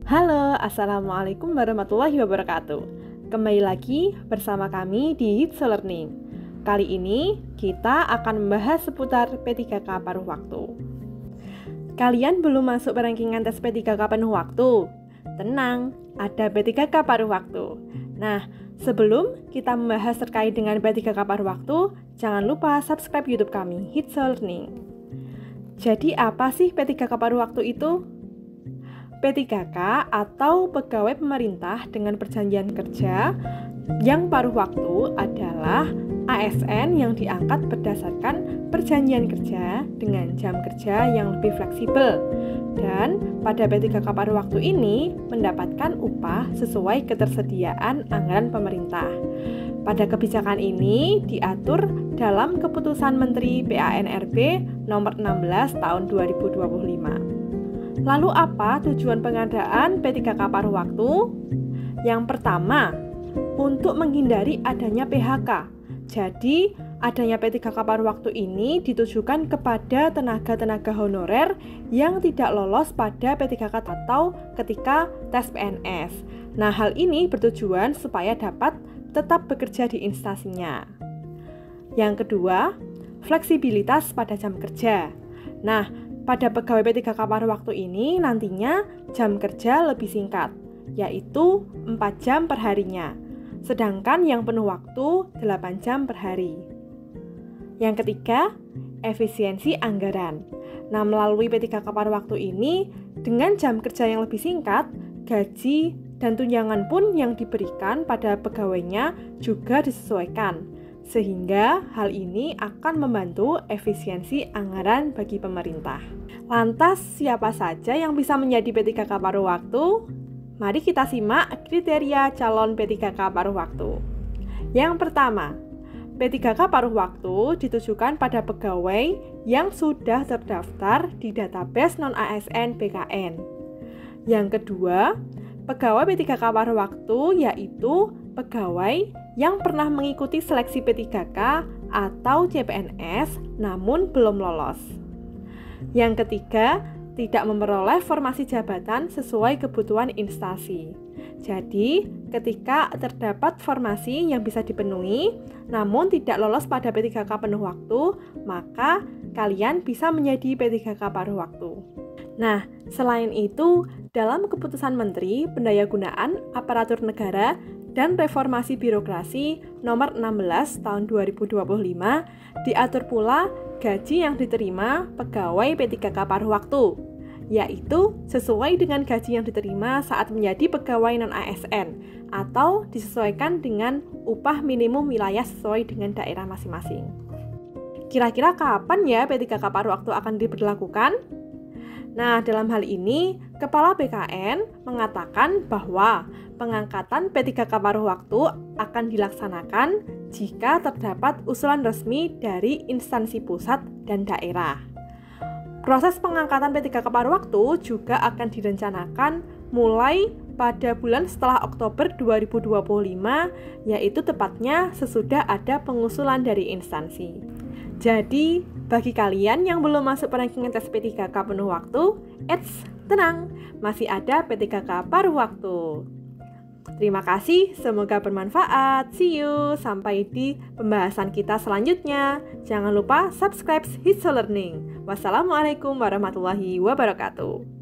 Halo, Assalamualaikum warahmatullahi wabarakatuh. Kembali lagi bersama kami di Hits Learning. Kali ini kita akan membahas seputar P3K paruh waktu. Kalian belum masuk rankingan tes P3K penuh waktu? Tenang, ada P3K paruh waktu. Nah, sebelum kita membahas terkait dengan P3K paruh waktu, jangan lupa subscribe YouTube kami, Hits Learning. Jadi apa sih P3K paruh waktu itu? P3K atau pegawai pemerintah dengan perjanjian kerja yang paruh waktu adalah ASN yang diangkat berdasarkan perjanjian kerja dengan jam kerja yang lebih fleksibel, dan pada P3K paruh waktu ini mendapatkan upah sesuai ketersediaan anggaran pemerintah. Pada kebijakan ini diatur dalam Keputusan Menteri PANRB Nomor 16 Tahun 2025. Lalu apa tujuan pengadaan P3K paruh waktu? Yang pertama, untuk menghindari adanya PHK. Jadi, adanya P3K paruh waktu ini ditujukan kepada tenaga-tenaga honorer yang tidak lolos pada P3K atau ketika tes PNS. Nah, hal ini bertujuan supaya dapat tetap bekerja di instansinya. Yang kedua, fleksibilitas pada jam kerja. Nah, pada pegawai P3K paruh waktu ini nantinya jam kerja lebih singkat, yaitu 4 jam per harinya, sedangkan yang penuh waktu 8 jam per hari. Yang ketiga, efisiensi anggaran. Nah, melalui P3K paruh waktu ini, dengan jam kerja yang lebih singkat, gaji dan tunjangan pun yang diberikan pada pegawainya juga disesuaikan, sehingga hal ini akan membantu efisiensi anggaran bagi pemerintah. Lantas, siapa saja yang bisa menjadi P3K paruh waktu? Mari kita simak kriteria calon P3K paruh waktu. Yang pertama, P3K paruh waktu ditujukan pada pegawai yang sudah terdaftar di database non-ASN BKN. Yang kedua, pegawai P3K paruh waktu yaitu pegawai yang pernah mengikuti seleksi P3K atau CPNS namun belum lolos. Yang ketiga, tidak memperoleh formasi jabatan sesuai kebutuhan instansi. Jadi, ketika terdapat formasi yang bisa dipenuhi namun tidak lolos pada P3K penuh waktu, maka kalian bisa menjadi P3K paruh waktu. Nah, selain itu, dalam Keputusan Menteri Pendayagunaan Aparatur Negara dan Reformasi Birokrasi Nomor 16 Tahun 2025 diatur pula gaji yang diterima pegawai P3K paruh waktu, yaitu sesuai dengan gaji yang diterima saat menjadi pegawai non-ASN atau disesuaikan dengan upah minimum wilayah sesuai dengan daerah masing-masing. Kira-kira kapan ya P3K paruh waktu akan diberlakukan? Nah, dalam hal ini, Kepala BKN mengatakan bahwa pengangkatan P3K paruh waktu akan dilaksanakan jika terdapat usulan resmi dari instansi pusat dan daerah. Proses pengangkatan P3K paruh waktu juga akan direncanakan mulai pada bulan setelah Oktober 2025, yaitu tepatnya sesudah ada pengusulan dari instansi. Jadi, bagi kalian yang belum masuk rankingan tes P3K penuh waktu, tenang, masih ada P3K paruh waktu. Terima kasih, semoga bermanfaat. See you, sampai di pembahasan kita selanjutnya. Jangan lupa subscribe Hits Learning. Wassalamualaikum warahmatullahi wabarakatuh.